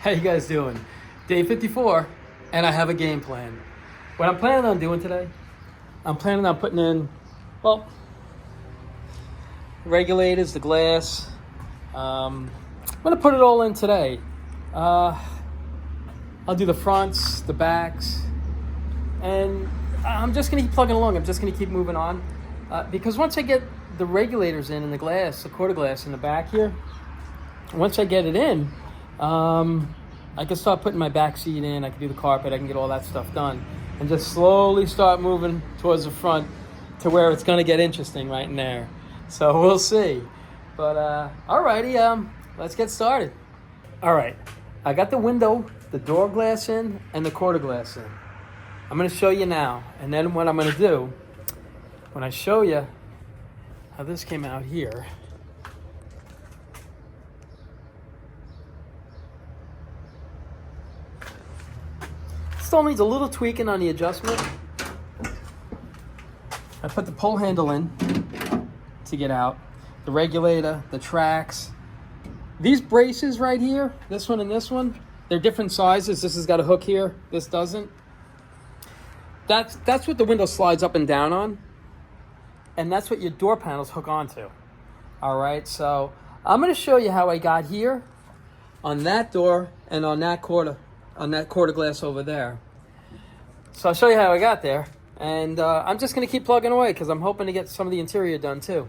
How you guys doing? Day 54, and I have a game plan. What I'm planning on doing today, I'm planning on putting in, well, regulators, the glass. I'm gonna put it all in today. I'll do the fronts, the backs, and I'm just gonna keep plugging along. I'm just gonna keep moving on. Because once I get the regulators in and the glass, the quarter glass in the back here, once I get it in, I can start putting my back seat in, I can do the carpet, I can get all that stuff done. And just slowly start moving towards the front to where it's gonna get interesting right in there. So we'll see. But alrighty, let's get started. All right, I got the window, the door glass in, and the quarter glass in. I'm gonna show you now. And then what I'm gonna do, when I show you how this came out here, still needs a little tweaking on the adjustment. I put the pull handle in to get out, the regulator, the tracks. These braces right here, this one and this one, they're different sizes. This has got a hook here, this doesn't. That's what the window slides up and down on, and that's what your door panels hook onto. All right, so I'm gonna show you how I got here on that door and on that quarter glass over there. So I'll show you how I got there, and I'm just gonna keep plugging away because I'm hoping to get some of the interior done too.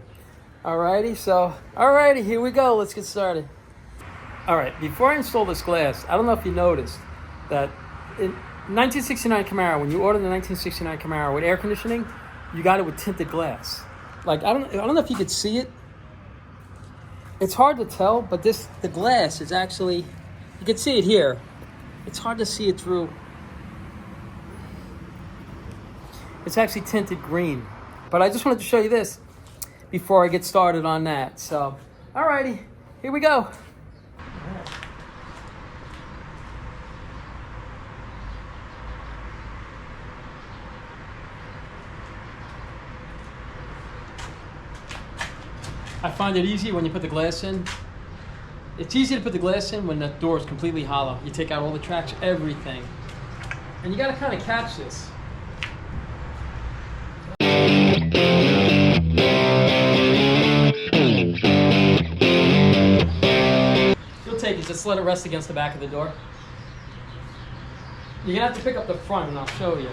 Alrighty, here we go. Let's get started. All right, before I install this glass, I don't know if you noticed that in 1969 Camaro, when you order the 1969 Camaro with air conditioning, you got it with tinted glass. Like I don't know if you could see it. It's hard to tell, but the glass is actually, you can see it here. It's hard to see it through. It's actually tinted green. But I just wanted to show you this before I get started on that. So, alrighty, here we go. I find it easy when you put the glass in. It's easy to put the glass in when the door is completely hollow. You take out all the tracks, everything. And you gotta kind of catch this. You'll take it, just let it rest against the back of the door. You're gonna have to pick up the front and I'll show you.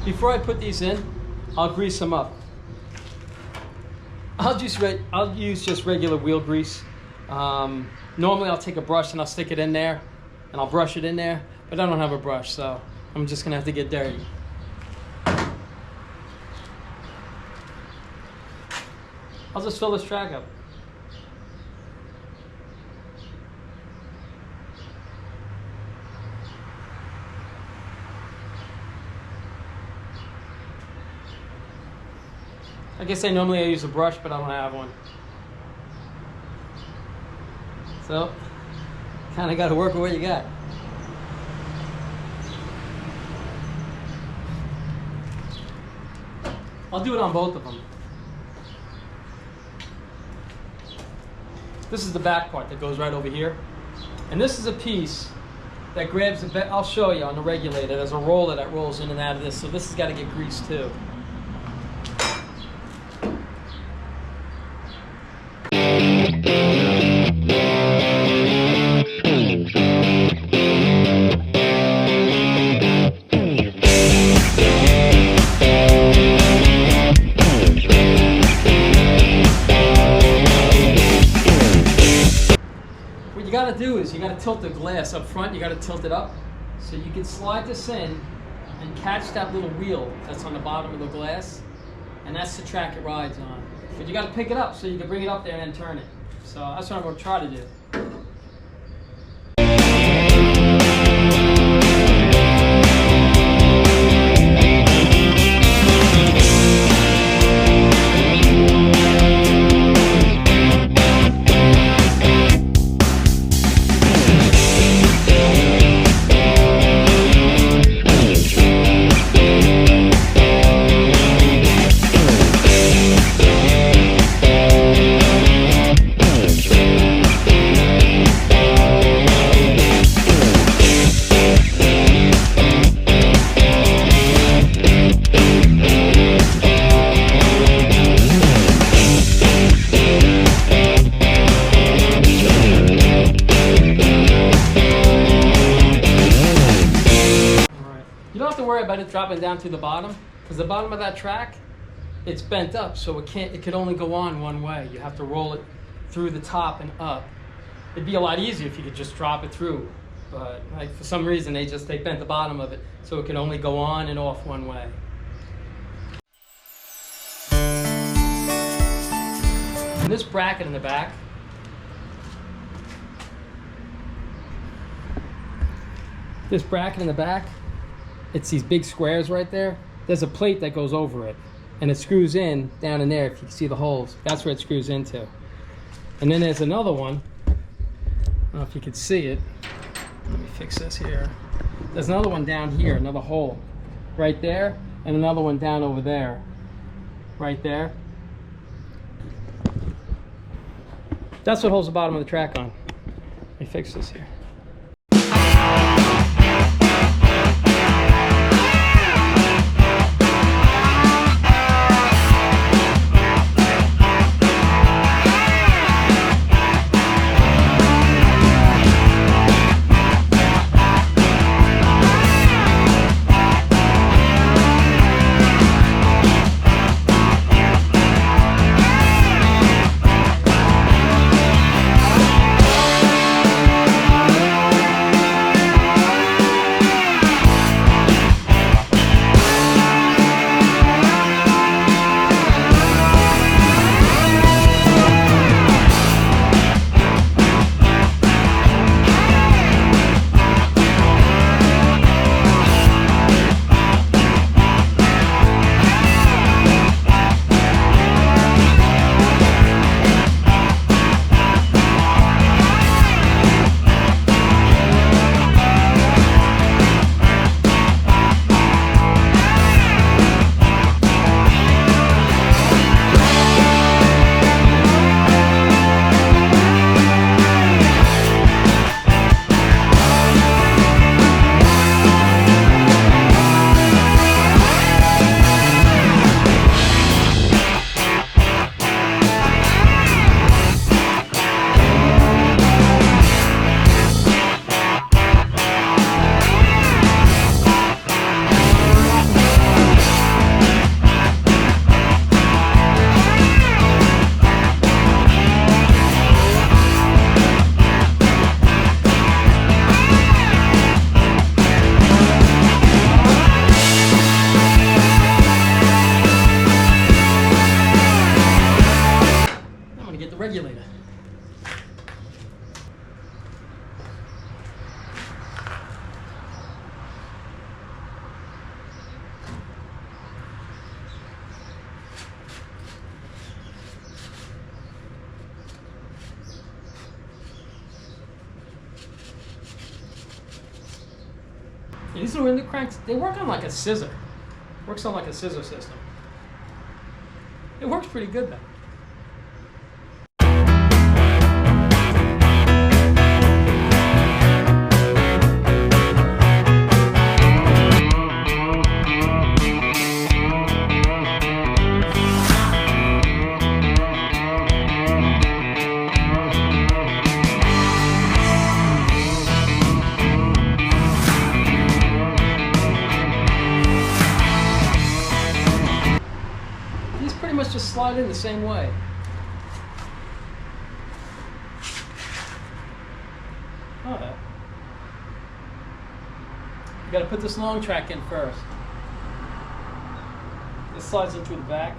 Before I put these in, I'll grease them up. I'll use just regular wheel grease. Normally I'll take a brush and I'll stick it in there and I'll brush it in there, but I don't have a brush, so I'm just gonna have to get dirty. I'll just fill this track up. Like I say, normally I use a brush, but I don't have one. So, kind of got to work with what you got. I'll do it on both of them. This is the back part that goes right over here. And this is a piece that grabs the back. I'll show you on the regulator. There's a roller that rolls in and out of this, so this has got to get greased too. What you got to do is you got to tilt the glass up front. You got to tilt it up so you can slide this in and catch that little wheel that's on the bottom of the glass, and that's the track it rides on. But you got to pick it up so you can bring it up there and then turn it. So that's what I'm going to try to do. driving down through the bottom, because the bottom of that track, it's bent up, so it could only go on one way. You have to roll it through the top and up. It'd be a lot easier if you could just drop it through, but like for some reason they bent the bottom of it so it could only go on and off one way. And this bracket in the back, it's these big squares right there. There's a plate that goes over it, and it screws in down in there. If you can see the holes, that's where it screws into. And then there's another one. I don't know if you can see it. Let me fix this here. There's another one down here, another hole right there, and another one down over there, right there. That's what holds the bottom of the track on. Let me fix this here. Regulator. These are in the cranks. They work on like a scissor. Works on like a scissor system. It works pretty good though. Just slide in the same way. Oh. You got to put this long track in first. This slides in through the back.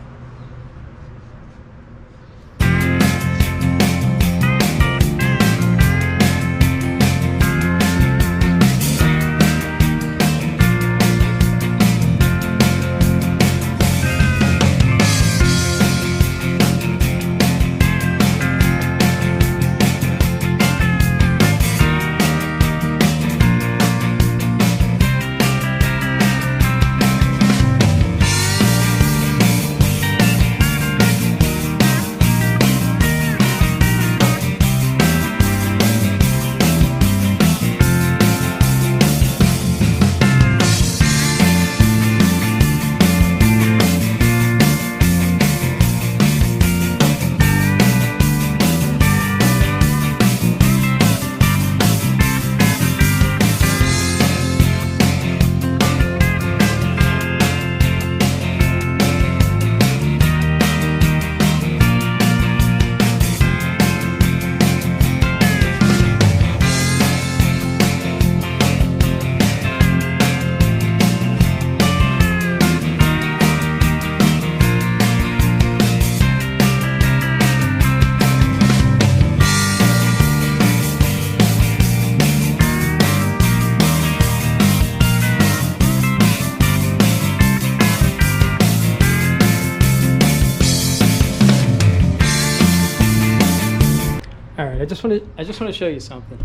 just want to show you something.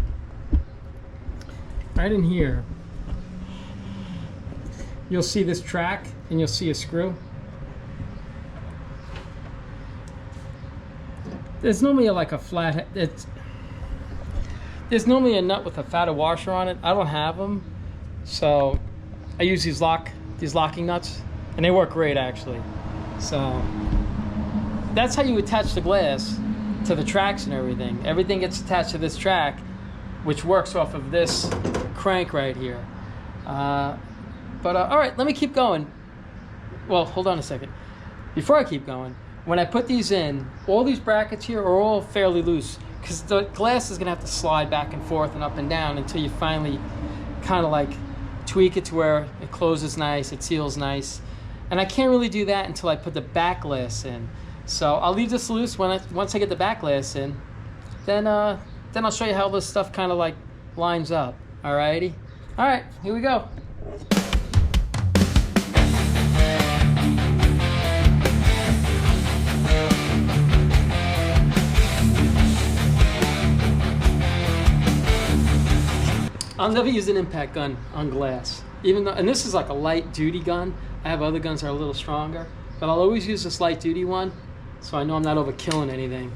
Right in here, you'll see this track and you'll see a screw. There's normally like a flat, there's normally a nut with a fatter washer on it. I don't have them, so I use these locking nuts, and they work great actually. So that's how you attach the glass to the tracks and everything. Everything gets attached to this track, which works off of this crank right here. All right, let me keep going. Well, hold on a second. Before I keep going, when I put these in, all these brackets here are all fairly loose because the glass is gonna have to slide back and forth and up and down until you finally kind of like tweak it to where it closes nice, it seals nice. And I can't really do that until I put the back glass in. So I'll leave this loose once I get the back glass in, then I'll show you how this stuff kind of like lines up. Alrighty? All right, here we go. I'll never use an impact gun on glass, even though, and this is like a light duty gun. I have other guns that are a little stronger, but I'll always use this light duty one, so I know I'm not overkilling anything.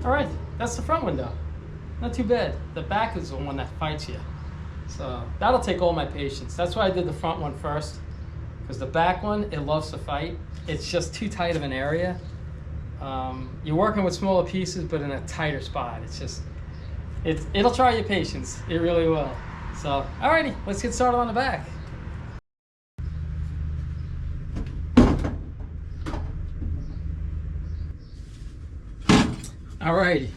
All right, that's the front window. Not too bad. The back is the one that fights you. So that'll take all my patience. That's why I did the front one first, because the back one, it loves to fight. It's just too tight of an area. You're working with smaller pieces, but in a tighter spot. It'll try your patience. It really will. So, alrighty, let's get started on the back. Alrighty.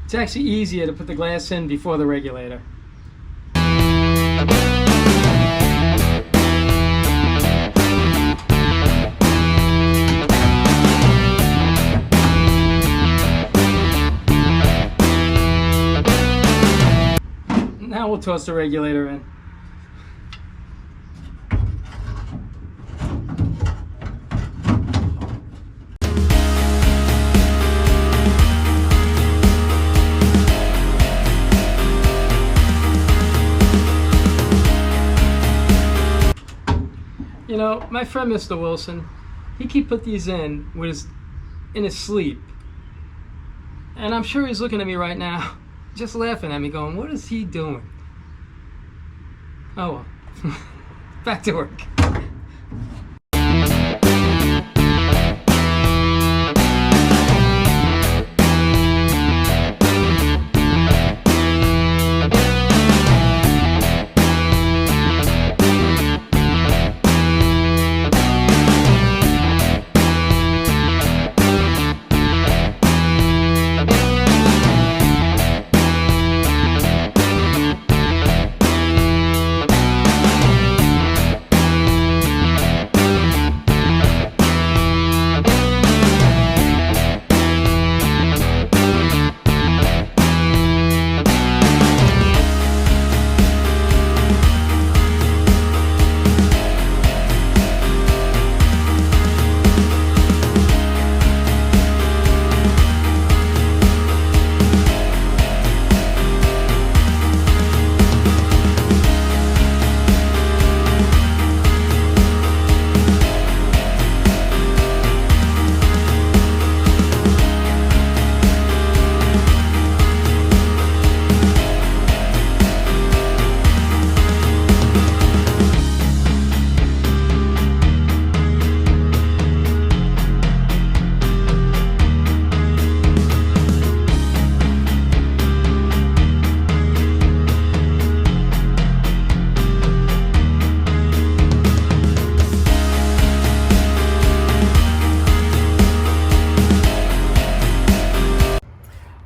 It's actually easier to put the glass in before the regulator. Now we'll toss the regulator in. You know, my friend Mr. Wilson, he put these in in his sleep. And I'm sure he's looking at me right now, just laughing at me, going, what is he doing? Oh well. Back to work.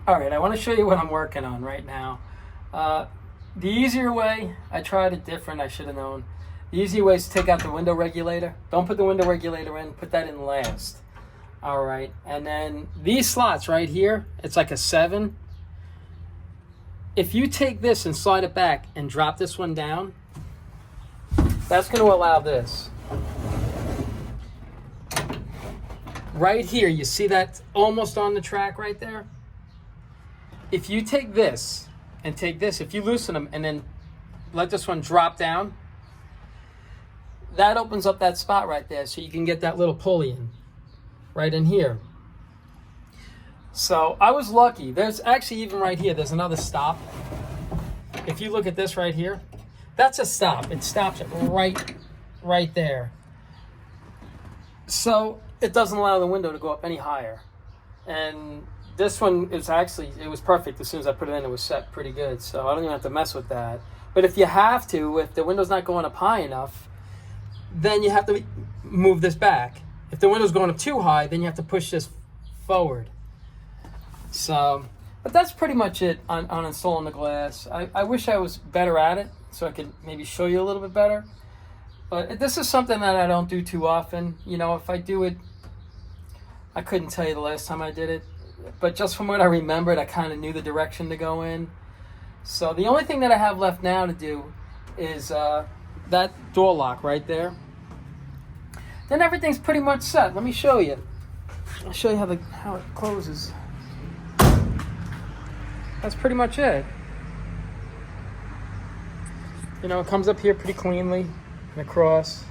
Alright, I want to show you what I'm working on right now. The easier way, I tried it different, I should have known. The easy way is to take out the window regulator. Don't put the window regulator in, put that in last. Alright, and then these slots right here, it's like a 7. If you take this and slide it back and drop this one down, that's going to allow this. Right here, you see that almost on the track right there? If you take this and take this, if you loosen them and then let this one drop down, that opens up that spot right there so you can get that little pulley in, right in here. So I was lucky. There's actually even right here, there's another stop. If you look at this right here, that's a stop. It stops it right there. So it doesn't allow the window to go up any higher. And this one is actually, it was perfect. As soon as I put it in, it was set pretty good. So I don't even have to mess with that. But if you have to, if the window's not going up high enough, then you have to move this back. If the window's going up too high, then you have to push this forward. So, but that's pretty much it on installing the glass. I wish I was better at it so I could maybe show you a little bit better. But this is something that I don't do too often. You know, if I do it, I couldn't tell you the last time I did it. But just from what I remembered, I kind of knew the direction to go in. So the only thing that I have left now to do is that door lock right there. Then everything's pretty much set. Let me show you. I'll show you how it closes. That's pretty much it. You know, it comes up here pretty cleanly and across.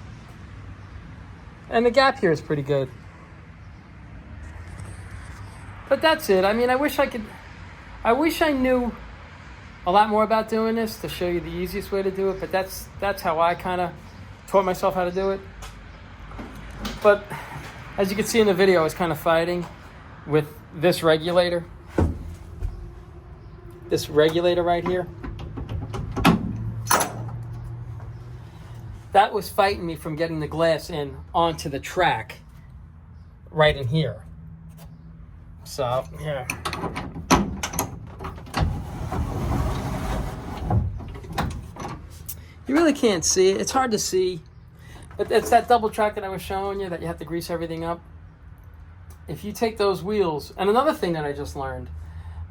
And the gap here is pretty good. But that's it. I mean, I wish I knew a lot more about doing this to show you the easiest way to do it, but that's how I kind of taught myself how to do it. But as you can see in the video, I was kind of fighting with this regulator. This regulator right here. That was fighting me from getting the glass in onto the track right in here. So, yeah. You really can't see it. It's hard to see. But it's that double track that I was showing you that you have to grease everything up. If you take those wheels, and another thing that I just learned,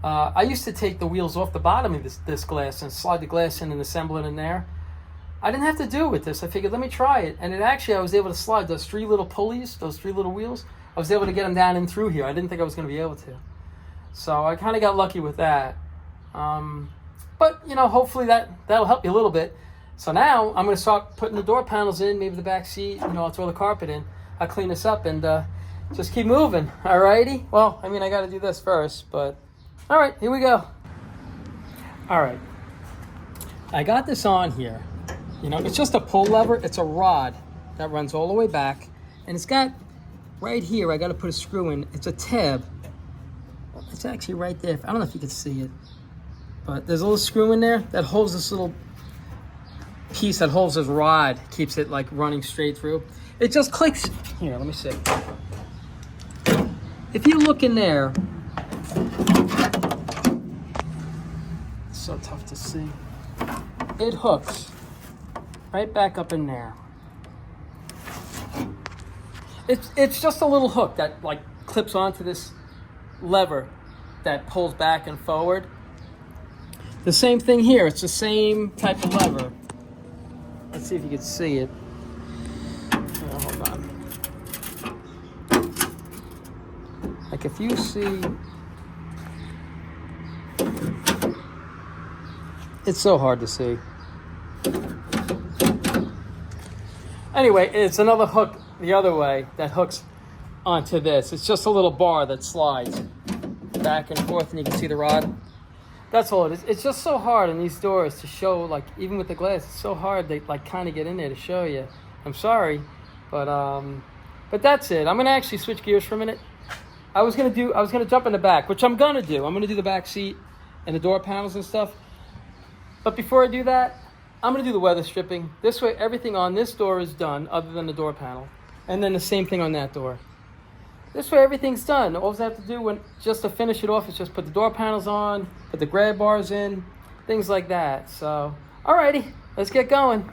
I used to take the wheels off the bottom of this glass and slide the glass in and assemble it in there. I didn't have to do it with this. I figured, let me try it. And I was able to slide those 3 little pulleys, those 3 little wheels. I was able to get them down and through here. I didn't think I was going to be able to. So I kind of got lucky with that. But, hopefully that'll help you a little bit. So now I'm going to start putting the door panels in, maybe the back seat. I'll throw the carpet in. I'll clean this up and just keep moving. Alrighty? Well, I got to do this first, but all right, here we go. All right. I got this on here. It's just a pull lever. It's a rod that runs all the way back. And it's got right here, I got to put a screw in. It's a tab. It's actually right there. I don't know if you can see it. But there's a little screw in there that holds this little piece that holds this rod. Keeps it like running straight through. It just clicks. Here, let me see. If you look in there, it's so tough to see. It hooks right back up in there. It's just a little hook that like clips onto this lever that pulls back and forward. The same thing here. It's the same type of lever. Let's see if you can see it. Oh, hold on. Like if you see, it's so hard to see. Anyway, it's another hook the other way that hooks onto this. It's just a little bar that slides back and forth, and you can see the rod. That's all it is. It's just so hard in these doors to show, like, even with the glass, it's so hard to, like, kind of get in there to show you. I'm sorry, but that's it. I'm going to actually switch gears for a minute. I was going to jump in the back, which I'm going to do. I'm going to do the back seat and the door panels and stuff. But before I do that, I'm going to do the weather stripping. This way, everything on this door is done other than the door panel. And then the same thing on that door. This way, everything's done. All I have to do just to finish it off is just put the door panels on, put the grab bars in, things like that. So, alrighty, let's get going.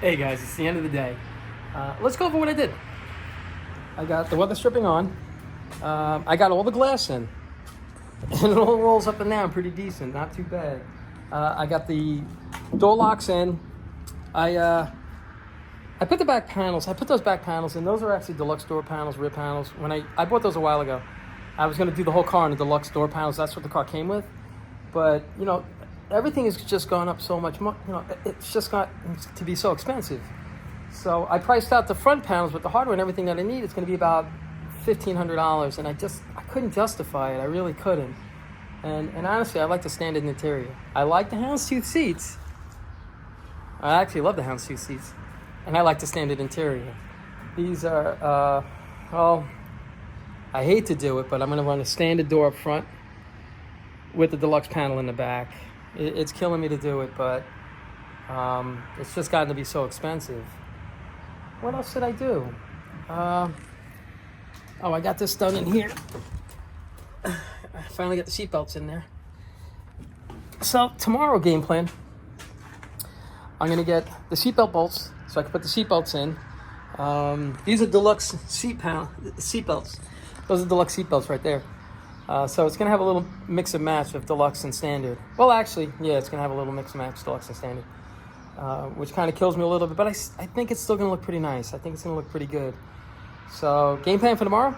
Hey guys, it's the end of the day. Let's go over what I did. I got the weather stripping on. I got all the glass in. And it all rolls up and down pretty decent, not too bad. I got the door locks in. I put the back panels. I put those back panels in. Those are actually deluxe door panels, rear panels. When I bought those a while ago. I was going to do the whole car in the deluxe door panels. That's what the car came with. But, you know, everything has just gone up so much more. You know, it's just got to be so expensive. So I priced out the front panels with the hardware and everything that I need. It's going to be about $1,500. And I couldn't justify it. I really couldn't. And honestly, I like the standard interior. I like the houndstooth seats. I actually love the houndstooth seats. And I like the standard interior. These are, well, I hate to do it, but I'm going to run a standard door up front with the deluxe panel in the back. It's killing me to do it, but it's just gotten to be so expensive. What else did I do? I got this done in here. I finally got the seatbelts in there. So tomorrow, game plan, I'm going to get the seatbelt bolts so I can put the seatbelts in. These are deluxe seatbelts. Those are deluxe seatbelts right there. So it's going to have a little mix and match of deluxe and standard. Well, actually, yeah, it's going to have a little mix and match deluxe and standard, which kind of kills me a little bit. But I think it's still going to look pretty nice. I think it's going to look pretty good. So game plan for tomorrow,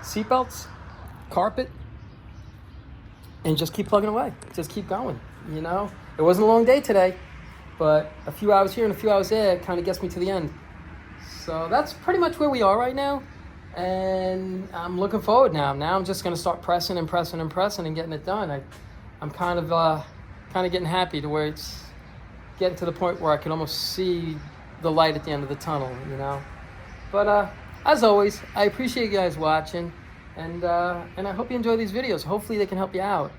seatbelts, carpet, and just keep plugging away. Just keep going, you know. It wasn't a long day today, but a few hours here and a few hours there kind of gets me to the end. So that's pretty much where we are right now. And I'm looking forward now. Now I'm just going to start pressing and pressing and pressing and getting it done. I'm kind of getting happy to where it's getting to the point where I can almost see the light at the end of the tunnel, you know. But as always, I appreciate you guys watching, and I hope you enjoy these videos. Hopefully they can help you out.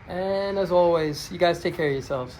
And as always, you guys take care of yourselves.